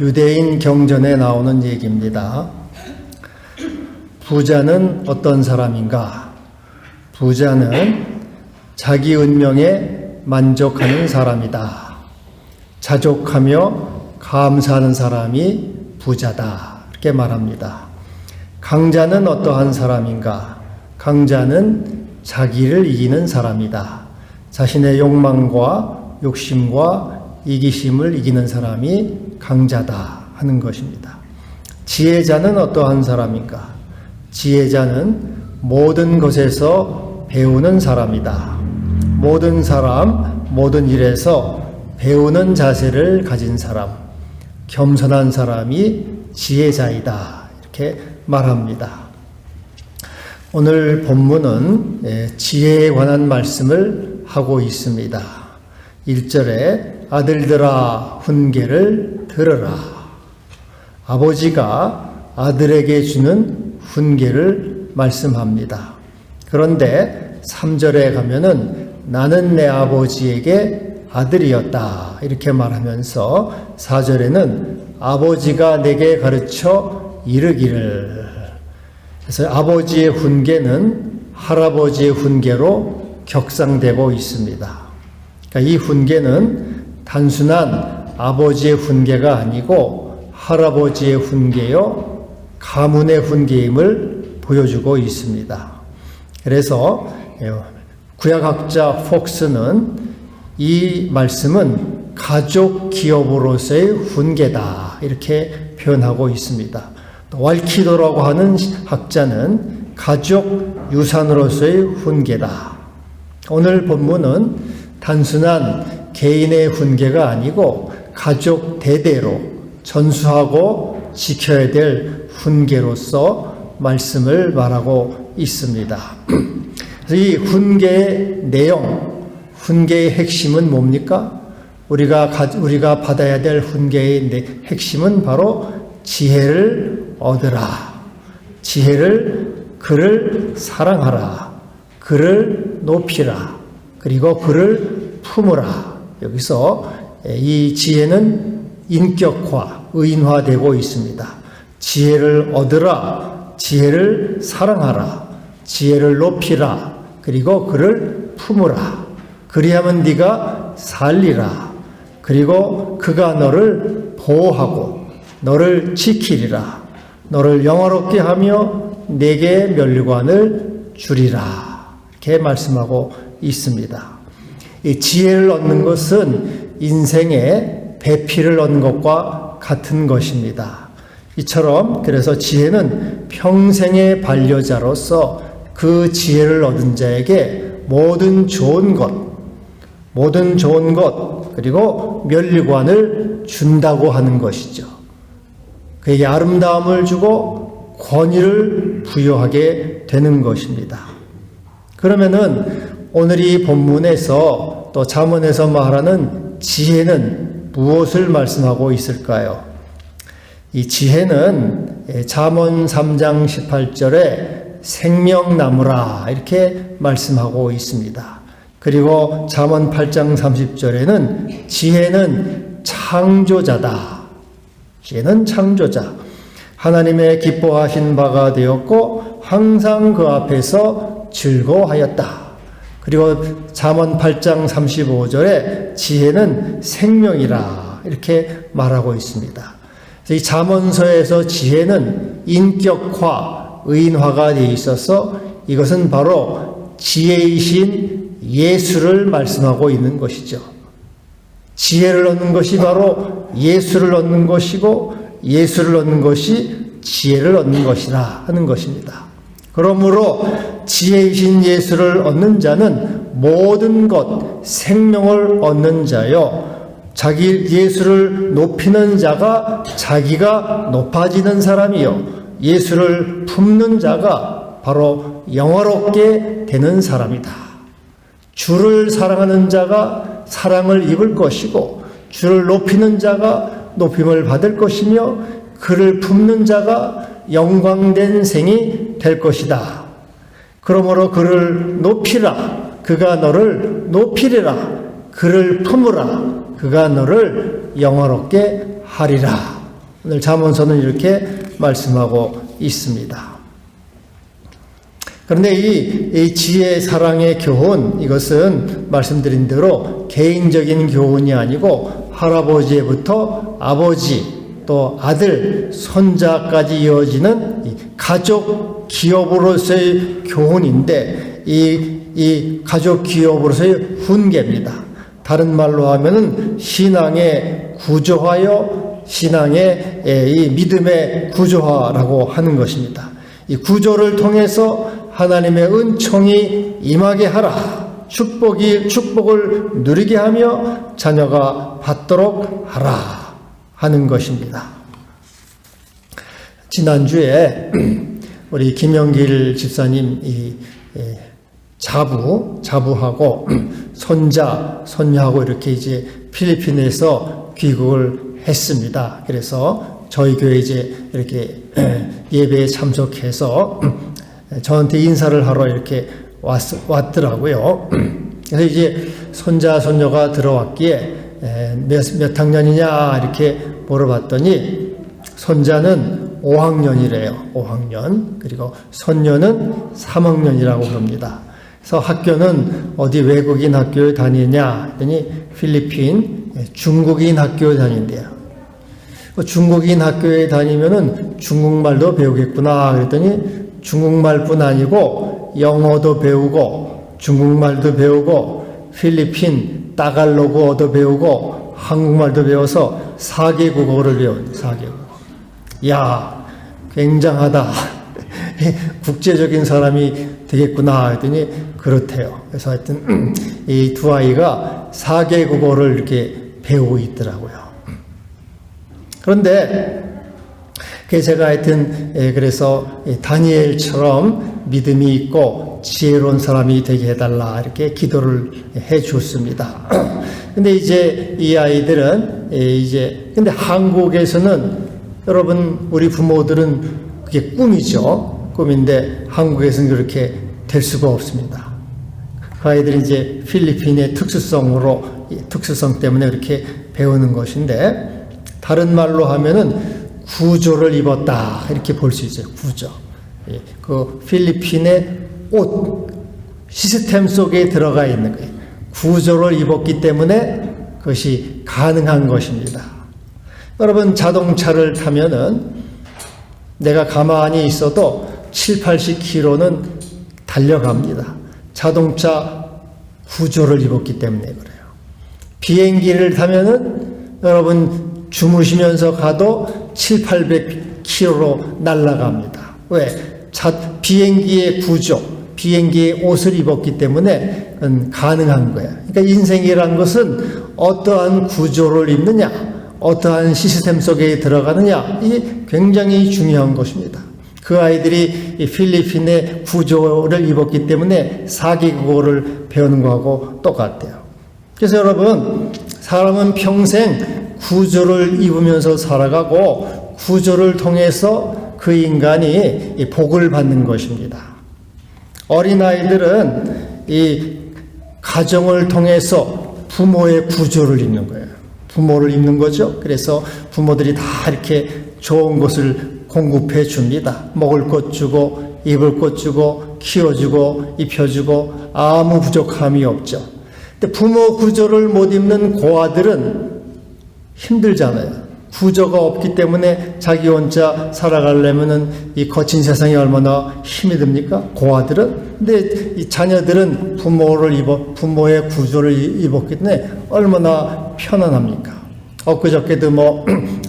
유대인 경전에 나오는 얘기입니다. 부자는 어떤 사람인가? 부자는 자기 운명에 만족하는 사람이다. 자족하며 감사하는 사람이 부자다. 이렇게 말합니다. 강자는 어떠한 사람인가? 강자는 자기를 이기는 사람이다. 자신의 욕망과 욕심과 이기심을 이기는 사람이 강자다 하는 것입니다. 지혜자는 어떠한 사람인가? 지혜자는 모든 것에서 배우는 사람이다. 모든 사람, 모든 일에서 배우는 자세를 가진 사람, 겸손한 사람이 지혜자이다. 이렇게 말합니다. 오늘 본문은 지혜에 관한 말씀을 하고 있습니다. 1절에 아들들아 훈계를 들으라. 아버지가 아들에게 주는 훈계를 말씀합니다. 그런데 3절에 가면은 나는 내 아버지에게 아들이었다 이렇게 말하면서 4절에는 아버지가 내게 가르쳐 이르기를. 그래서 아버지의 훈계는 할아버지의 훈계로 격상되고 있습니다. 그러니까 이 훈계는 단순한 아버지의 훈계가 아니고 할아버지의 훈계요 가문의 훈계임을 보여주고 있습니다. 그래서 구약학자 폭스는 이 말씀은 가족 기업으로서의 훈계다 이렇게 표현하고 있습니다. 왈키도라고 하는 학자는 가족 유산으로서의 훈계다. 오늘 본문은 단순한 개인의 훈계가 아니고 가족 대대로 전수하고 지켜야 될 훈계로서 말씀을 말하고 있습니다. 그래서 이 훈계의 내용, 훈계의 핵심은 뭡니까? 우리가 받아야 될 훈계의 핵심은 바로 지혜를 얻으라. 그를 사랑하라. 그를 높이라. 그리고 그를 품으라. 여기서 이 지혜는 인격화, 의인화되고 있습니다. 지혜를 얻으라. 지혜를 사랑하라. 지혜를 높이라. 그리고 그를 품으라. 그리하면 네가 살리라. 그리고 그가 너를 보호하고 너를 지키리라. 너를 영화롭게 하며 내게 멸관을 주리라. 이렇게 말씀하고 있습니다. 이 지혜를 얻는 것은 인생의 배필을 얻는 것과 같은 것입니다. 이처럼 그래서 지혜는 평생의 반려자로서 그 지혜를 얻은 자에게 모든 좋은 것 그리고 멸관을 준다고 하는 것이죠. 그에게 아름다움을 주고 권위를 부여하게 되는 것입니다. 그러면은 오늘 이 본문에서 또 잠언에서 말하는 지혜는 무엇을 말씀하고 있을까요? 이 지혜는 잠언 3장 18절에 생명나무라 이렇게 말씀하고 있습니다. 그리고 잠언 8장 30절에는 지혜는 창조자다. 지혜는 창조자. 하나님의 기뻐하신 바가 되었고 항상 그 앞에서 즐거워하였다. 그리고 잠언 8장 35절에 지혜는 생명이라 이렇게 말하고 있습니다. 이 잠언서에서 지혜는 인격화, 의인화가 되어 있어서 이것은 바로 지혜이신 예수를 말씀하고 있는 것이죠. 지혜를 얻는 것이 바로 예수를 얻는 것이고 예수를 얻는 것이 지혜를 얻는 것이라 하는 것입니다. 그러므로 지혜이신 예수를 얻는 자는 모든 것, 생명을 얻는 자요. 자기 예수를 높이는 자가 자기가 높아지는 사람이요. 예수를 품는 자가 바로 영화롭게 되는 사람이다. 주를 사랑하는 자가 사랑을 입을 것이고 주를 높이는 자가 높임을 받을 것이며 그를 품는 자가 영광된 생이 될 것이다. 그러므로 그를 높이라. 그가 너를 높이리라. 그를 품으라. 그가 너를 영화롭게 하리라. 오늘 잠언서는 이렇게 말씀하고 있습니다. 그런데 이 지혜 사랑의 교훈, 이것은 말씀드린 대로 개인적인 교훈이 아니고 할아버지부터 아버지, 또 아들, 손자까지 이어지는 이 가족 기업으로서의 교훈인데 이 가족 기업으로서의 훈계입니다. 다른 말로 하면은 신앙의 구조화요, 신앙의 이 믿음의 구조화라고 하는 것입니다. 이 구조를 통해서 하나님의 은총이 임하게 하라. 축복을 누리게 하며 자녀가 받도록 하라 하는 것입니다. 지난주에 우리 김영길 집사님 자부하고 손녀하고 이렇게 이제 필리핀에서 귀국을 했습니다. 그래서 저희 교회 이제 이렇게 예배에 참석해서 저한테 인사를 하러 이렇게 왔더라고요. 그래서 이제 손녀가 들어왔기에 몇 학년이냐 이렇게 물어봤더니 손자는 5학년이래요. 5학년. 그리고 손녀는 3학년이라고 그럽니다. 그래서 학교는 어디 외국인 학교에 다니냐 했더니 필리핀 중국인 학교에 다닌대요. 중국인 학교에 다니면은 중국말도 배우겠구나 그랬더니 중국말뿐 아니고 영어도 배우고 중국말도 배우고 필리핀 따갈로그어도 배우고 한국말도 배워서 4개 국어를 배운 4개 국어. 야, 굉장하다. 국제적인 사람이 되겠구나 했더니 그렇대요. 그래서 하여튼 이 두 아이가 4개 국어를 이렇게 배우고 있더라고요. 그런데 제가 하여튼 그래서 다니엘처럼 믿음이 있고 지혜로운 사람이 되게 해달라 이렇게 기도를 해 줬습니다. 근데 이제 이 아이들은 근데 한국에서는 여러분 우리 부모들은 그게 꿈이죠. 꿈인데 한국에서는 그렇게 될 수가 없습니다. 그 아이들이 이제 필리핀의 특수성 때문에 이렇게 배우는 것인데 다른 말로 하면은 구조를 입었다 이렇게 볼 수 있어요. 구조. 그 필리핀의 옷 시스템 속에 들어가 있는 거예요. 구조를 입었기 때문에 그것이 가능한 것입니다. 여러분 자동차를 타면은 내가 가만히 있어도 70-80km는 달려갑니다. 자동차 구조를 입었기 때문에 그래요. 비행기를 타면은 여러분 주무시면서 가도 700-800km로 날아갑니다. 왜? 비행기의 구조, 비행기의 옷을 입었기 때문에 가능한 거예요. 그러니까 인생이란 것은 어떠한 구조를 입느냐, 어떠한 시스템 속에 들어가느냐, 이게 굉장히 중요한 것입니다. 그 아이들이 이 필리핀의 구조를 입었기 때문에 4개 국어를 배우는 거하고 똑같대요. 그래서 여러분, 사람은 평생 구조를 입으면서 살아가고 구조를 통해서 그 인간이 복을 받는 것입니다. 어린아이들은 이 가정을 통해서 부모의 구조를 입는 거예요. 부모를 입는 거죠. 그래서 부모들이 다 이렇게 좋은 것을 공급해 줍니다. 먹을 것 주고 입을 것 주고 키워주고 입혀주고 아무 부족함이 없죠. 근데 부모 구조를 못 입는 고아들은 힘들잖아요. 구조가 없기 때문에 자기 혼자 살아가려면은 이 거친 세상이 얼마나 힘이 듭니까? 고아들은. 근데 이 자녀들은 부모의 구조를 입었기 때문에 얼마나 편안합니까? 엊그저께도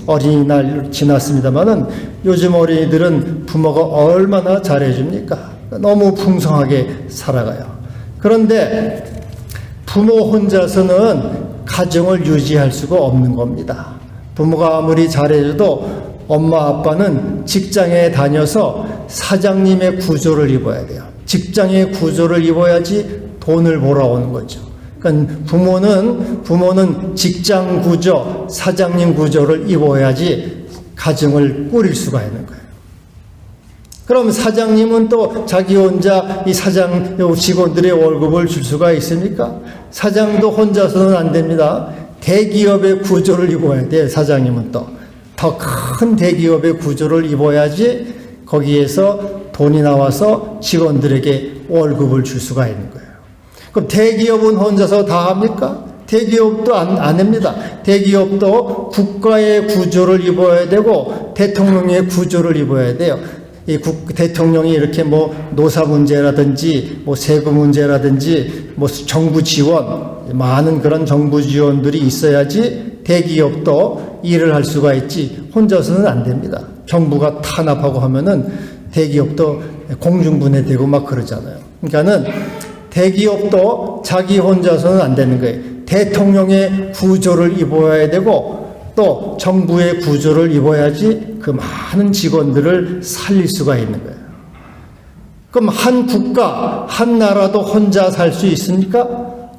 어린이날 지났습니다만은 요즘 어린이들은 부모가 얼마나 잘해줍니까? 너무 풍성하게 살아가요. 그런데 부모 혼자서는 가정을 유지할 수가 없는 겁니다. 부모가 아무리 잘해줘도 엄마 아빠는 직장에 다녀서 사장님의 구조를 입어야 돼요. 직장의 구조를 입어야지 돈을 벌어오는 거죠. 그러니까 부모는 직장 구조, 사장님 구조를 입어야지 가정을 꾸릴 수가 있는 거예요. 그럼 사장님은 또 자기 혼자 이 직원들의 월급을 줄 수가 있습니까? 사장도 혼자서는 안 됩니다. 대기업의 구조를 입어야 돼요, 사장님은 또. 더 큰 대기업의 구조를 입어야지 거기에서 돈이 나와서 직원들에게 월급을 줄 수가 있는 거예요. 그럼 대기업은 혼자서 다 합니까? 대기업도 안 합니다. 대기업도 국가의 구조를 입어야 되고 대통령의 구조를 입어야 돼요. 이 대통령이 이렇게 뭐 노사 문제라든지 뭐 세금 문제라든지 뭐 정부 지원, 많은 그런 정부 지원들이 있어야지 대기업도 일을 할 수가 있지 혼자서는 안 됩니다. 정부가 탄압하고 하면은 대기업도 공중분해되고 막 그러잖아요. 그러니까는 대기업도 자기 혼자서는 안 되는 거예요. 대통령의 구조를 입어야 되고 또 정부의 구조를 입어야지 그 많은 직원들을 살릴 수가 있는 거예요. 그럼 한 국가, 한 나라도 혼자 살 수 있습니까?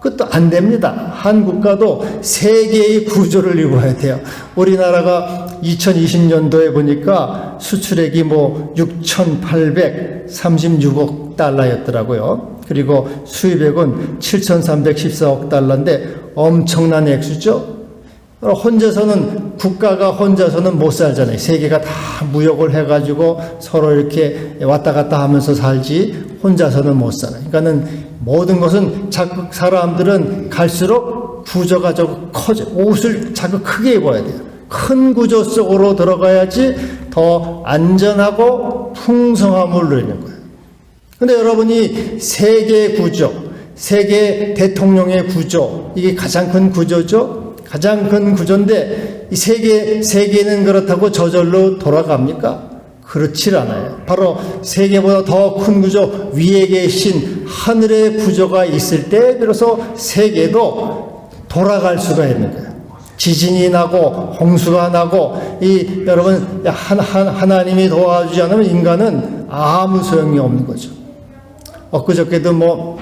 그것도 안 됩니다. 한 국가도 세계의 구조를 입어야 돼요. 우리나라가 2020년도에 보니까 수출액이 뭐 6,836억 달러였더라고요. 그리고 수입액은 7,314억 달러인데 엄청난 액수죠. 혼자서는 국가가 혼자서는 못 살잖아요. 세계가 다 무역을 해가지고 서로 이렇게 왔다 갔다 하면서 살지 혼자서는 못 살아요. 그러니까는 모든 것은 자꾸 사람들은 갈수록 구조가 자꾸 커져. 옷을 자꾸 크게 입어야 돼요. 큰 구조 속으로 들어가야지 더 안전하고 풍성함을 누리는 거예요. 근데 여러분이 세계 구조, 세계 대통령의 구조, 이게 가장 큰 구조죠? 가장 큰 구조인데 이 세계는 그렇다고 저절로 돌아갑니까? 그렇지 않아요. 바로 세계보다 더 큰 구조 위에 계신 하늘의 구조가 있을 때 비로소 세계도 돌아갈 수가 있는 거예요. 지진이 나고 홍수가 나고 여러분 하나님이 도와주지 않으면 인간은 아무 소용이 없는 거죠. 엊그저께도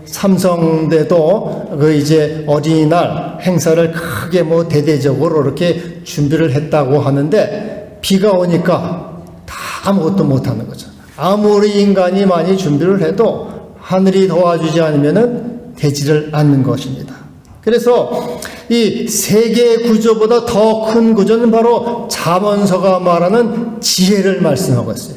삼성대도 이제 어린이날 행사를 크게 대대적으로 이렇게 준비를 했다고 하는데 비가 오니까 다 아무것도 못하는 거죠. 아무리 인간이 많이 준비를 해도 하늘이 도와주지 않으면은 되지를 않는 것입니다. 그래서 이 세계 구조보다 더 큰 구조는 바로 잠언서가 말하는 지혜를 말씀하고 있어요.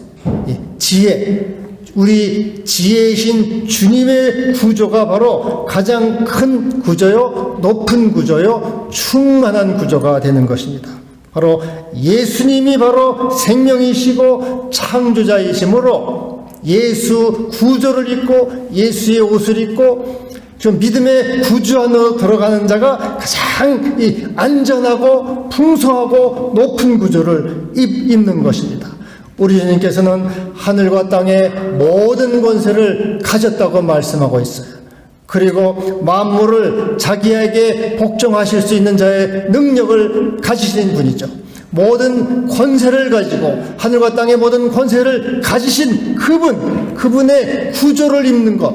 지혜. 우리 지혜이신 주님의 구조가 바로 가장 큰 구조요, 높은 구조요, 충만한 구조가 되는 것입니다. 바로 예수님이 바로 생명이시고 창조자이시므로 예수 구조를 입고 예수의 옷을 입고 좀 믿음의 구주 안으로 들어가는 자가 가장 안전하고 풍성하고 높은 구조를 입는 것입니다. 우리 주님께서는 하늘과 땅의 모든 권세를 가졌다고 말씀하고 있어요. 그리고 만물을 자기에게 복종하실 수 있는 자의 능력을 가지신 분이죠. 모든 권세를 가지고 하늘과 땅의 모든 권세를 가지신 그분의 구조를 입는 것,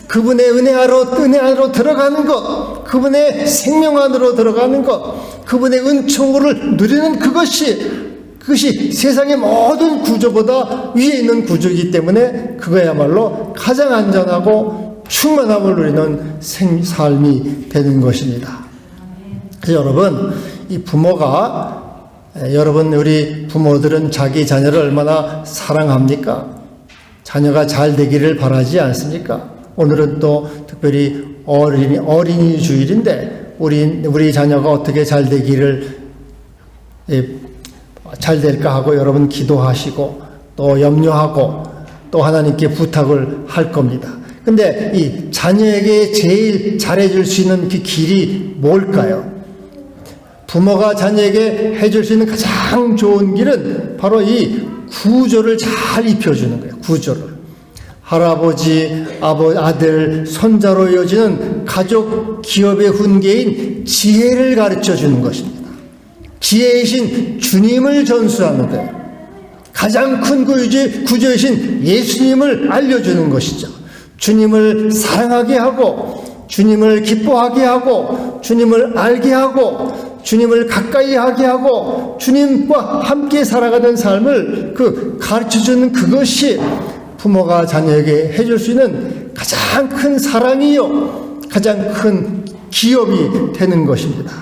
그분의 은혜 안으로 들어가는 것, 그분의 생명 안으로 들어가는 것, 그분의 은총을 누리는 그것이 세상의 모든 구조보다 위에 있는 구조이기 때문에 그거야말로 가장 안전하고 충만함을 누리는 삶이 되는 것입니다. 그래서 여러분, 우리 부모들은 자기 자녀를 얼마나 사랑합니까? 자녀가 잘 되기를 바라지 않습니까? 오늘은 또 특별히 어린이 주일인데 우리 자녀가 어떻게 잘 되기를 잘 될까 하고 여러분 기도하시고 또 염려하고 또 하나님께 부탁을 할 겁니다. 근데 이 자녀에게 제일 잘해줄 수 있는 그 길이 뭘까요? 부모가 자녀에게 해줄 수 있는 가장 좋은 길은 바로 이 구조를 잘 입혀주는 거예요. 구조를. 할아버지, 아들, 손자로 이어지는 가족 기업의 훈계인 지혜를 가르쳐 주는 것입니다. 지혜이신 주님을 전수하는 거예요. 가장 큰 구조이신 예수님을 알려주는 것이죠. 주님을 사랑하게 하고 주님을 기뻐하게 하고 주님을 알게 하고 주님을 가까이 하게 하고 주님과 함께 살아가는 삶을 가르쳐주는 그것이 부모가 자녀에게 해줄 수 있는 가장 큰 사랑이요 가장 큰 기업이 되는 것입니다.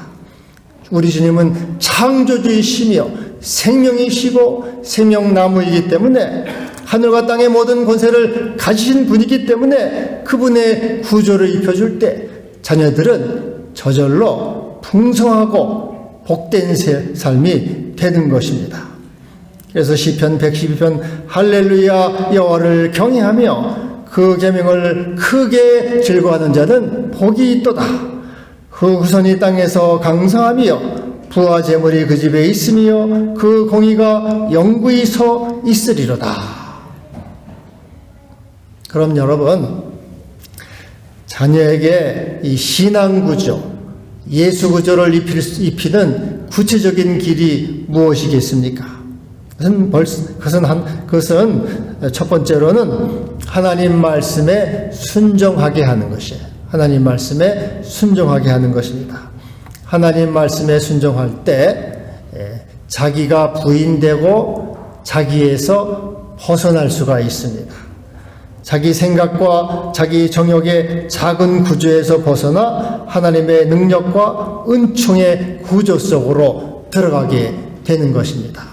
우리 주님은 창조주이시며 생명이시고 생명나무이기 때문에 하늘과 땅의 모든 권세를 가지신 분이기 때문에 그분의 구조를 입혀줄 때 자녀들은 저절로 풍성하고 복된 삶이 되는 것입니다. 그래서 시편 112편 할렐루야 여호와를 경외하며 그 계명을 크게 즐거워하는 자는 복이 있도다. 그 후손이 땅에서 강성하며 부와 재물이 그 집에 있으며 그 공의가 영구히 서 있으리로다. 그럼 여러분, 자녀에게 이 신앙구조, 예수구조를 입히는 구체적인 길이 무엇이겠습니까? 그것은 첫 번째로는 하나님 말씀에 순종하게 하는 것이에요. 하나님 말씀에 순종하게 하는 것입니다. 하나님 말씀에 순종할 때 자기가 부인되고 자기에서 벗어날 수가 있습니다. 자기 생각과 자기 정욕의 작은 구조에서 벗어나 하나님의 능력과 은총의 구조 속으로 들어가게 되는 것입니다.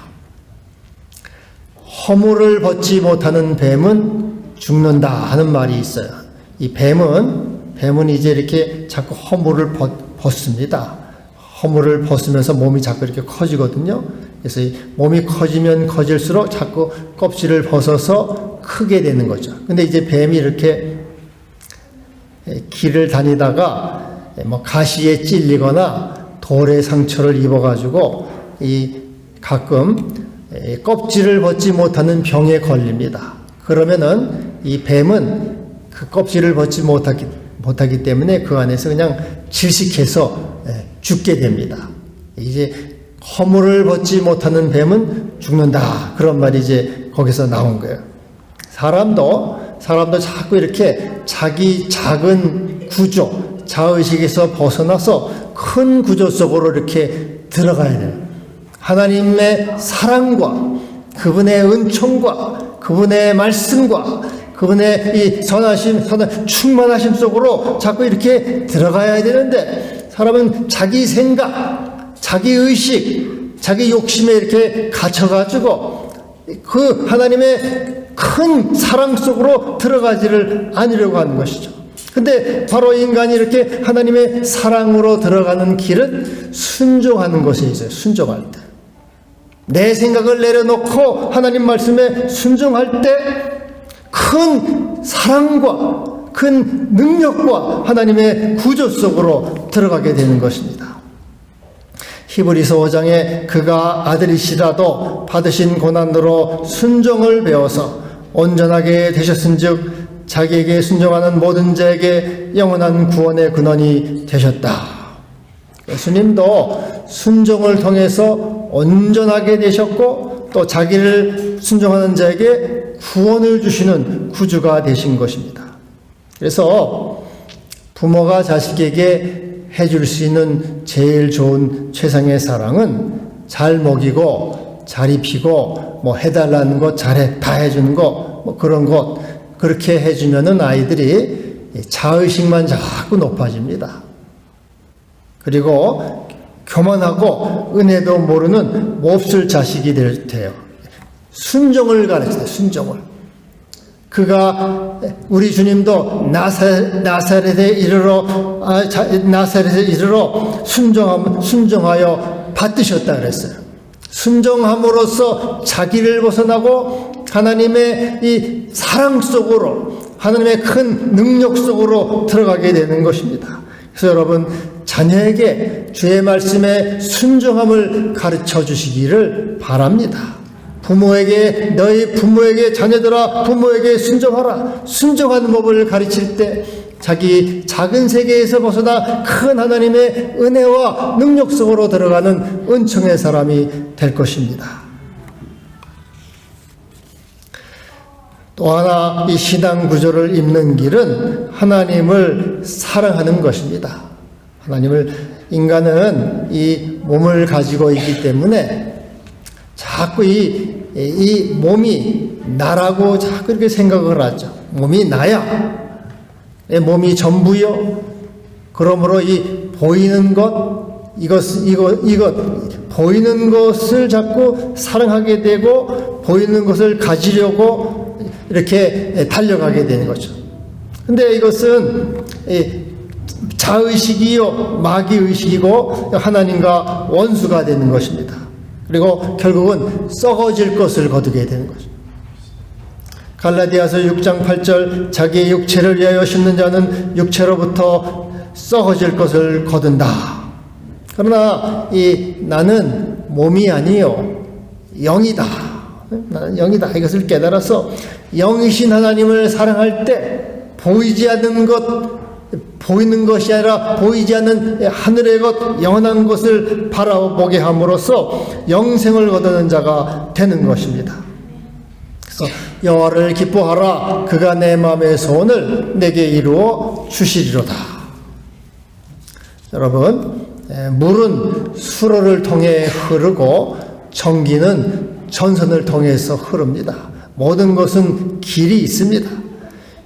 허물을 벗지 못하는 뱀은 죽는다 하는 말이 있어요. 이 뱀은 이제 이렇게 자꾸 허물을 벗습니다. 허물을 벗으면서 몸이 자꾸 이렇게 커지거든요. 그래서 이 몸이 커지면 커질수록 자꾸 껍질을 벗어서 크게 되는 거죠. 근데 이제 뱀이 이렇게 길을 다니다가 가시에 찔리거나 돌에 상처를 입어가지고 가끔 껍질을 벗지 못하는 병에 걸립니다. 그러면은 이 뱀은 그 껍질을 벗지 못하기 때문에 그 안에서 그냥 질식해서 죽게 됩니다. 이제 허물을 벗지 못하는 뱀은 죽는다. 그런 말이 이제 거기서 나온 거예요. 사람도 자꾸 이렇게 자기 작은 구조, 자의식에서 벗어나서 큰 구조 속으로 이렇게 들어가야 돼요. 하나님의 사랑과 그분의 은총과 그분의 말씀과 그분의 이 선하심, 충만하심 속으로 자꾸 이렇게 들어가야 되는데 사람은 자기 생각, 자기 의식, 자기 욕심에 이렇게 갇혀가지고 그 하나님의 큰 사랑 속으로 들어가지를 않으려고 하는 것이죠. 근데 바로 인간이 이렇게 하나님의 사랑으로 들어가는 길은 순종하는 것이 있어요. 순종할 때. 내 생각을 내려놓고 하나님 말씀에 순종할 때 큰 사랑과 큰 능력과 하나님의 구조 속으로 들어가게 되는 것입니다. 히브리서 5장에 그가 아들이시라도 받으신 고난으로 순종을 배워서 온전하게 되셨은즉 자기에게 순종하는 모든 자에게 영원한 구원의 근원이 되셨다. 예수님도 순종을 통해서 온전하게 되셨고 또 자기를 순종하는 자에게 구원을 주시는 구주가 되신 것입니다. 그래서 부모가 자식에게 해줄 수 있는 제일 좋은 최상의 사랑은 잘 먹이고 잘 입히고 해달라는 것 다 해주는 거 그런 것 그렇게 해주면은 아이들이 자의식만 자꾸 높아집니다. 그리고 교만하고 은혜도 모르는 몹쓸 자식이 돼요. 순종을 가르쳐요. 순종을. 그가 우리 주님도 나사렛에 이르러 순종하여 받드셨다 그랬어요. 순종함으로써 자기를 벗어나고 하나님의 이 사랑 속으로 하나님의 큰 능력 속으로 들어가게 되는 것입니다. 그래서 여러분 자녀에게 주의 말씀에 순종함을 가르쳐 주시기를 바랍니다. 너희 부모에게 자녀들아 부모에게 순종하라. 순종하는 법을 가르칠 때 자기 작은 세계에서 벗어나 큰 하나님의 은혜와 능력 속으로 들어가는 은총의 사람이 될 것입니다. 또 하나 이 신앙 구조를 입는 길은 하나님을 사랑하는 것입니다. 인간은 이 몸을 가지고 있기 때문에 자꾸 이 몸이 나라고 자꾸 이렇게 생각을 하죠. 몸이 나야. 내 몸이 전부요. 그러므로 이 보이는 것, 이것 보이는 것을 자꾸 사랑하게 되고 보이는 것을 가지려고 이렇게 달려가게 되는 거죠. 근데 이것은 자의식이요 마귀의식이고 하나님과 원수가 되는 것입니다. 그리고 결국은 썩어질 것을 거두게 되는 거죠. 갈라디아서 6장 8절 자기의 육체를 위하여 심는 자는 육체로부터 썩어질 것을 거둔다. 그러나 나는 몸이 아니요 영이다. 나는 영이다. 이것을 깨달아서 영이신 하나님을 사랑할 때 보이지 않는 것, 보이는 것이 아니라 보이지 않는 하늘의 것, 영원한 것을 바라보게 함으로써 영생을 거두는 자가 되는 것입니다. 그래서 여호와를 기뻐하라. 그가 내 마음의 소원을 내게 이루어 주시리로다. 여러분, 물은 수로를 통해 흐르고 전기는 전선을 통해서 흐릅니다. 모든 것은 길이 있습니다.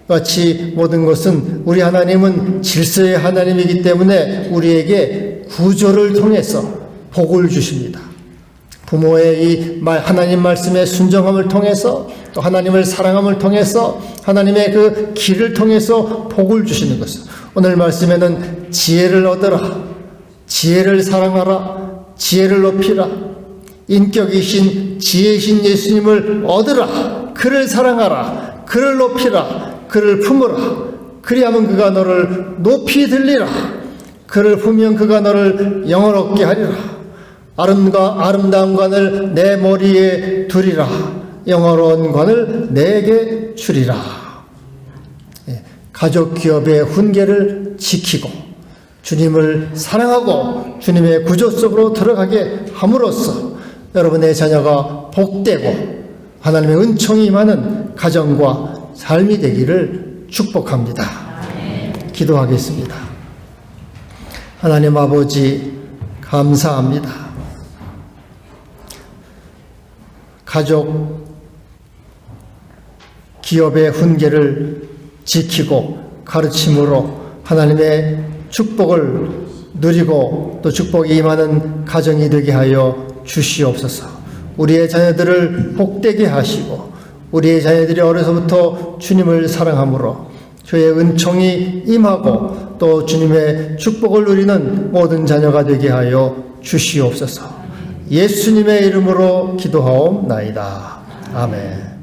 마치 모든 것은 우리 하나님은 질서의 하나님이기 때문에 우리에게 구조를 통해서 복을 주십니다. 부모의 이 하나님 말씀의 순종함을 통해서 또 하나님을 사랑함을 통해서 하나님의 그 길을 통해서 복을 주시는 것을 오늘 말씀에는 지혜를 얻어라, 지혜를 사랑하라, 지혜를 높이라, 인격이신 지혜이신 예수님을 얻으라, 그를 사랑하라, 그를 높이라, 그를 품으라. 그리하면 그가 너를 높이 들리라. 그를 품으면 그가 너를 영원롭게 하리라. 아름다운 관을 내 머리에 두리라. 영원한 관을 내게 주리라. 가족 기업의 훈계를 지키고 주님을 사랑하고 주님의 구조 속으로 들어가게 함으로써 여러분의 자녀가 복되고 하나님의 은총이 임하는 가정과 삶이 되기를 축복합니다. 기도하겠습니다. 하나님 아버지 감사합니다. 가족 기업의 훈계를 지키고 가르침으로 하나님의 축복을 누리고 또 축복이 임하는 가정이 되게 하여 주시옵소서. 우리의 자녀들을 복되게 하시고 우리의 자녀들이 어려서부터 주님을 사랑함으로 주의 은총이 임하고 또 주님의 축복을 누리는 모든 자녀가 되게 하여 주시옵소서. 예수님의 이름으로 기도하옵나이다. 아멘.